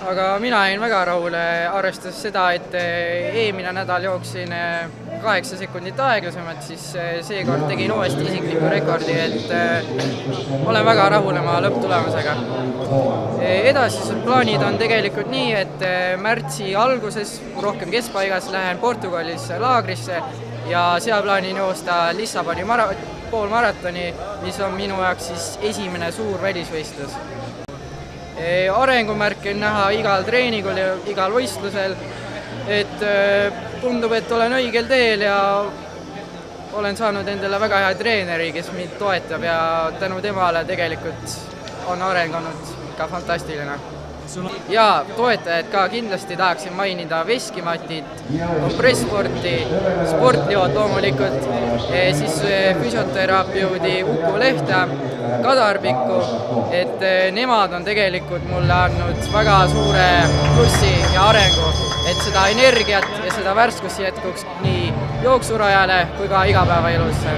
aga mina jäin väga rahule, arvestades seda, et eelmine nädal jooksin 8 sekundit aeglasemalt, siis seekord tegin uuesti isikliku rekordi, et olen väga rahul oma lõpptulemusega. Edasised plaanid on tegelikult nii, et märtsi alguses, rohkem keskpaigas, lähen Portugalis laagrisse ja seal plaanin joosta Lissaboni poolmaratoni, mis on minu jaoks siis esimene suur välisvõistlus. Arengumärke on näha igal treeningul ja igal võistlusel, et tundub, et olen õigel teel ja olen saanud endale väga hea treeneri, kes mind toetab ja tänu temale tegelikult on areng olnud ikka fantastiline. Ja toetajad ka kindlasti tahaksin mainida Veskimatit, kompresssporti, Sportliot loomulikult, siis füsioterapeudi Uku Lehta, Kadarpikku, et nemad on tegelikult mulle andnud väga suure plussi ja arengu, et seda energiat ja seda värskust jätkuks nii jooksurajale kui ka igapäevaelusse.